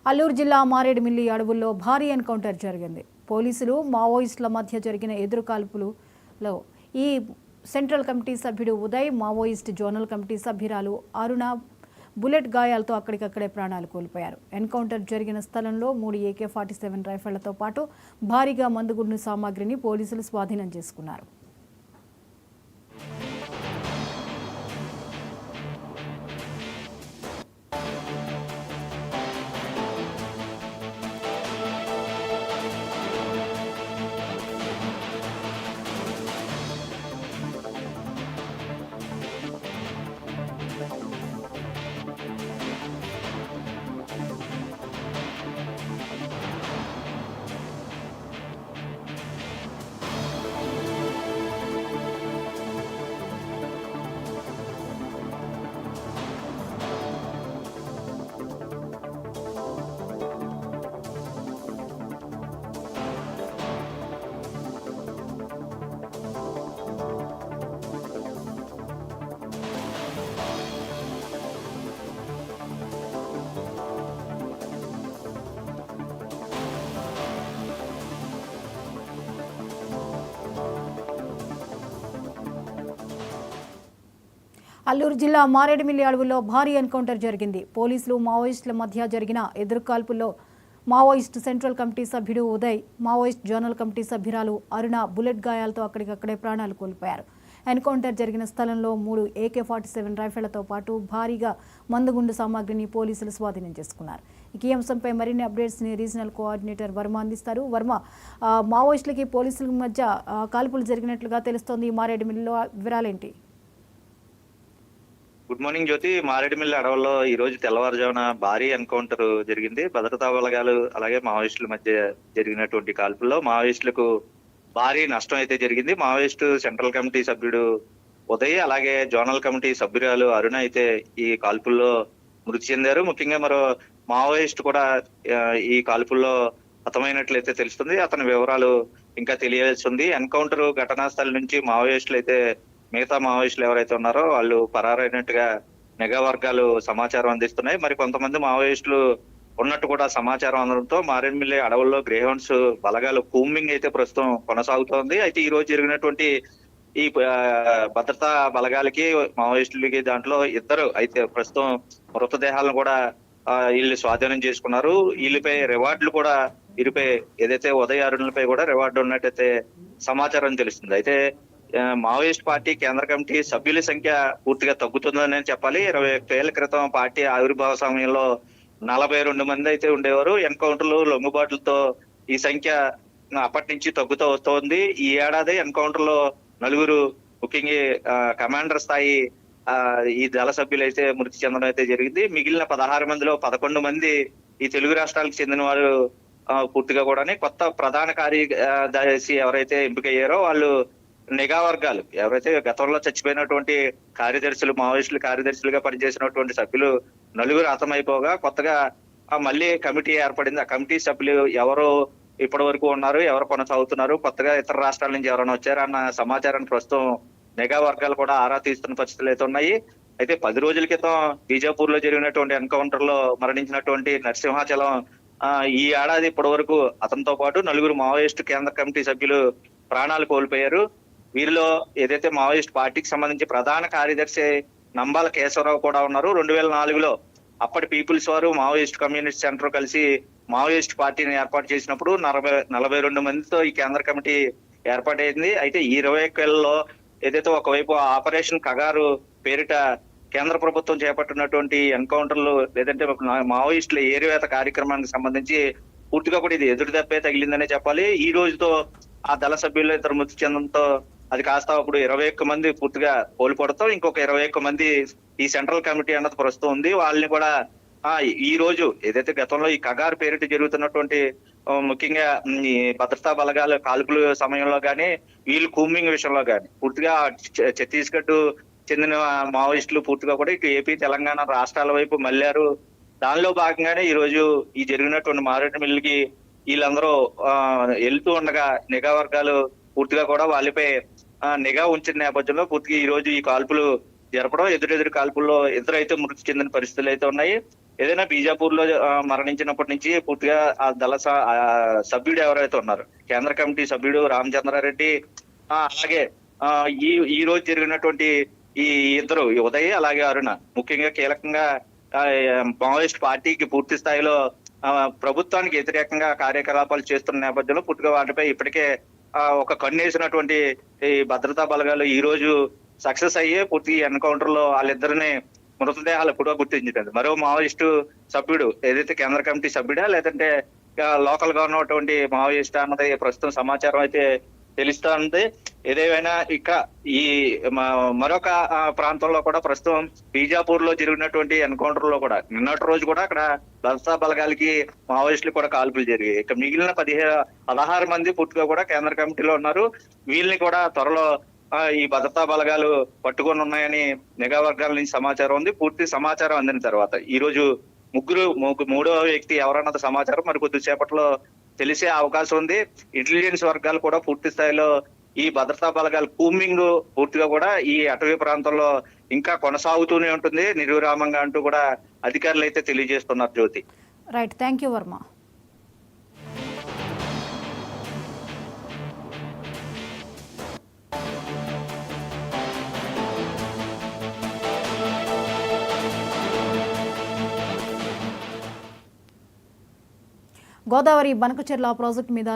అల్లూరు జిల్లా మారేడుమిల్లి అడవుల్లో భారీ ఎన్కౌంటర్ జరిగింది. పోలీసులు మావోయిస్టుల మధ్య జరిగిన ఎదురుకాల్పులలో ఈ సెంట్రల్ కమిటీ సభ్యుడు ఉదయ్, మావోయిస్ట్ జోనల్ కమిటీ సభ్యురాలు అరుణ బుల్లెట్ గాయాలతో అక్కడికక్కడే ప్రాణాలు కోల్పోయారు. ఎన్కౌంటర్ జరిగిన స్థలంలో 3 AK-47 రైఫళ్లతో పాటు భారీగా మందుగుండు సామాగ్రిని పోలీసులు స్వాధీనం చేసుకున్నారు. అల్లూరు జిల్లా మారేడుమిల్లి అడవుల్లో భారీ ఎన్కౌంటర్ జరిగింది. పోలీసులు మావోయిస్టుల మధ్య జరిగిన ఎదురుకాల్పుల్లో మావోయిస్ట్ సెంట్రల్ కమిటీ సభ్యుడు ఉదయ్, మావోయిస్ట్ జోనల్ కమిటీ సభ్యురాలు అరుణ బుల్లెట్ గాయాలతో అక్కడికక్కడే ప్రాణాలు కోల్పోయారు. ఎన్కౌంటర్ జరిగిన స్థలంలో 3 AK-47 రైఫళ్లతో పాటు భారీగా మందుగుండు సామాగ్రిని పోలీసులు స్వాధీనం చేసుకున్నారు. ఈ అంశంపై మరిన్ని అప్డేట్స్ని రీజనల్ కోఆర్డినేటర్ వర్మ అందిస్తారు. వర్మ, మావోయిస్టులకి పోలీసుల మధ్య కాల్పులు జరిగినట్లుగా తెలుస్తోంది. మారేడుమిల్లిలో వివరాలేంటి? గుడ్ మార్నింగ్ జ్యోతి. మారేడుమిల్లి అడవుల్లో ఈ రోజు తెల్లవారుజామున భారీ ఎన్కౌంటర్ జరిగింది. భద్రతా బలగాలు అలాగే మావోయిస్టుల మధ్య జరిగినటువంటి కాల్పుల్లో మావోయిస్టులకు భారీ నష్టం అయితే జరిగింది. మావోయిస్టు సెంట్రల్ కమిటీ సభ్యుడు ఉదయ్ అలాగే జోనల్ కమిటీ సభ్యురాలు అరుణ అయితే ఈ కాల్పుల్లో మృతి చెందారు. ముఖ్యంగా మరో మావోయిస్ట్ కూడా ఈ కాల్పుల్లో హతమైనట్లయితే తెలుస్తుంది. అతని వివరాలు ఇంకా తెలియాల్సి ఉంది. ఎన్కౌంటర్ ఘటనా స్థలం నుంచి మావోయిస్టులు అయితే మిగతా మావోయిస్టులు ఎవరైతే ఉన్నారో వాళ్ళు పరారైనట్టుగా నిఘా వర్గాలు సమాచారం అందిస్తున్నాయి. మరి కొంతమంది మావోయిస్టులు ఉన్నట్టు కూడా సమాచారం అందడంతో మారేడుమిల్లి అడవుల్లో గ్రేహౌండ్స్ బలగాలు కూంబింగ్ అయితే ప్రస్తుతం కొనసాగుతోంది. అయితే ఈ రోజు జరిగినటువంటి ఈ భద్రతా బలగాలకి మావోయిస్టులకి దాంట్లో ఇద్దరు అయితే ప్రస్తుతం మృతదేహాలను కూడా వీళ్ళు స్వాధీనం చేసుకున్నారు. వీళ్ళపై రివార్డులు కూడా వీరిపై ఏదైతే ఉదయ అరుణులపై కూడా రివార్డు ఉన్నట్టయితే సమాచారం తెలుస్తుంది. అయితే మావోయిస్ట్ పార్టీ కేంద్ర కమిటీ సభ్యుల సంఖ్య పూర్తిగా తగ్గుతుందని చెప్పాలి. 21 ఏళ్ల క్రితం పార్టీ ఆవిర్భావ సమయంలో 42 మంది అయితే ఉండేవారు. ఎన్కౌంటర్లు లొంగుబాట్లతో ఈ సంఖ్య అప్పటి నుంచి తగ్గుతూ వస్తోంది. ఈ ఏడాది ఎన్కౌంటర్ లో 4 ముఖ్యంగా కమాండర్ స్థాయి ఈ దళ సభ్యులు అయితే మృతి చెందడం అయితే జరిగింది. మిగిలిన 16 మందిలో 11 మంది ఈ తెలుగు రాష్ట్రాలకు చెందిన వారు పూర్తిగా కూడా కొత్త ప్రధాన కార్యదర్శి ఎవరైతే ఎంపికయ్యారో వాళ్ళు నిఘా వర్గాలు ఎవరైతే గతంలో చచ్చిపోయినటువంటి కార్యదర్శులు మావోయిస్టులు కార్యదర్శులుగా పనిచేసినటువంటి సభ్యులు 4 హతమైపోగా కొత్తగా మళ్ళీ కమిటీ ఏర్పడింది. ఆ కమిటీ సభ్యులు ఎవరు ఇప్పటి వరకు ఉన్నారు, ఎవరు కొనసాగుతున్నారు, కొత్తగా ఇతర రాష్ట్రాల నుంచి ఎవరైనా వచ్చారన్న సమాచారాన్ని ప్రస్తుతం నిఘా వర్గాలు కూడా ఆరా తీస్తున్న పరిస్థితులు అయితే ఉన్నాయి. అయితే 10 రోజుల క్రితం బీజాపూర్ లో జరిగినటువంటి ఎన్కౌంటర్ లో మరణించినటువంటి నరసింహాచలం ఈ ఏడాది ఇప్పటి వరకు అతనితో పాటు 4 మావోయిస్టు కేంద్ర కమిటీ సభ్యులు ప్రాణాలు కోల్పోయారు. వీరిలో ఏదైతే మావోయిస్ట్ పార్టీకి సంబంధించి ప్రధాన కార్యదర్శి నంబాల కేశవరావు కూడా ఉన్నారు. 2004లో అప్పటి పీపుల్స్ వారు మావోయిస్ట్ కమ్యూనిస్ట్ సెంటర్ కలిసి మావోయిస్ట్ పార్టీని ఏర్పాటు చేసినప్పుడు 42 మందితో ఈ కేంద్ర కమిటీ ఏర్పాటైంది. అయితే ఈ 21 ఏళ్లలో ఏదైతే ఒకవైపు ఆపరేషన్ కగారు పేరిట కేంద్ర ప్రభుత్వం చేపట్టినటువంటి ఎన్కౌంటర్లు లేదంటే మావోయిస్టుల ఏరివేత కార్యక్రమానికి సంబంధించి పూర్తిగా కూడా ఇది ఎదురు దెబ్బే తగిలిందనే చెప్పాలి. ఈ రోజుతో ఆ దళ సభ్యులు ఇద్దరు మృతి చెందడంతో అది కాస్త అప్పుడు 21 మంది పూర్తిగా కోల్పోవడంతో ఇంకొక 21 మంది ఈ సెంట్రల్ కమిటీ అన్నది ప్రస్తుతం ఉంది. వాళ్ళని కూడా ఈ రోజు ఏదైతే గతంలో ఈ కగారు పేరిట జరుగుతున్నటువంటి ముఖ్యంగా ఈ భద్రతా బలగాల కాల్పుల సమయంలో గానీ వీళ్ళు కూంబింగ్ విషయంలో గానీ పూర్తిగా ఛత్తీస్గఢ్ చెందిన మావోయిస్టులు పూర్తిగా కూడా ఇటు ఏపీ తెలంగాణ రాష్ట్రాల వైపు మళ్ళారు. దానిలో భాగంగానే ఈ రోజు ఈ జరిగినటువంటి మారేడుమిల్లికి వీళ్ళందరూ వెళ్తూ ఉండగా నిఘా వర్గాలు పూర్తిగా కూడా వాళ్ళపై నిఘా ఉంచిన నేపథ్యంలో పూర్తిగా ఈ రోజు ఈ కాల్పులు జరపడం, ఎదురెదురు కాల్పుల్లో ఇద్దరైతే మృతి చెందిన పరిస్థితులు అయితే ఉన్నాయి. ఏదైనా బీజాపూర్ లో మరణించినప్పటి నుంచి పూర్తిగా ఆ సభ్యుడు ఎవరైతే ఉన్నారు, కేంద్ర కమిటీ సభ్యుడు రామచంద్రారెడ్డి, అలాగే ఈ రోజు జరిగినటువంటి ఈ ఇద్దరు, ఈ ఉదయ్ అలాగే అరుణ, ముఖ్యంగా కీలకంగా మావోయిస్ట్ పార్టీకి పూర్తి స్థాయిలో ప్రభుత్వానికి వ్యతిరేకంగా కార్యకలాపాలు చేస్తున్న నేపథ్యంలో పూర్తిగా వాటిపై ఇప్పటికే ఒక కన్నేసినటువంటి ఈ భద్రతా బలగాలు ఈ రోజు సక్సెస్ అయ్యే పూర్తి ఎన్కౌంటర్ లో వాళ్ళిద్దరిని మృతదేహాలు కూడా గుర్తించింది. మరో మావోయిస్టు సభ్యుడు ఏదైతే కేంద్ర కమిటీ సభ్యుడా లేదంటే లోకల్ గా ఉన్నటువంటి మావోయిస్ట్ అన్నది ప్రస్తుతం సమాచారం అయితే తెలుస్తా ఉంది. ఏదేమైనా ఇక ఈ మరొక ప్రాంతంలో కూడా ప్రస్తుతం బీజాపూర్ లో జరిగినటువంటి ఎన్కౌంటర్ లో కూడా నిన్నటి రోజు కూడా అక్కడ భద్రతా బలగాలకి మావోయిస్టులు కూడా కాల్పులు జరిగాయి. ఇక మిగిలిన 16 మంది పూర్తిగా కూడా కేంద్ర కమిటీలో ఉన్నారు. వీళ్ళని కూడా త్వరలో ఈ భద్రతా బలగాలు పట్టుకొని ఉన్నాయని నిఘా వర్గాల నుంచి సమాచారం ఉంది. పూర్తి సమాచారం అందిన తర్వాత ఈ రోజు మూడో వ్యక్తి ఎవరన్నది సమాచారం మరి కొద్దిసేపట్లో తెలిసే అవకాశం ఉంది. ఇంటెలిజెన్స్ వర్గాలు కూడా పూర్తి స్థాయిలో ఈ భద్రతా బలగాల కూంబింగ్ పూర్తిగా కూడా ఈ అటవీ ప్రాంతంలో ఇంకా కొనసాగుతూనే ఉంటుంది నిర్విరామంగా అంటూ కూడా అధికారులు అయితే తెలియజేస్తున్నారు. Jyothi. Right, thank you Varma. Godavari Banakacherla project మీద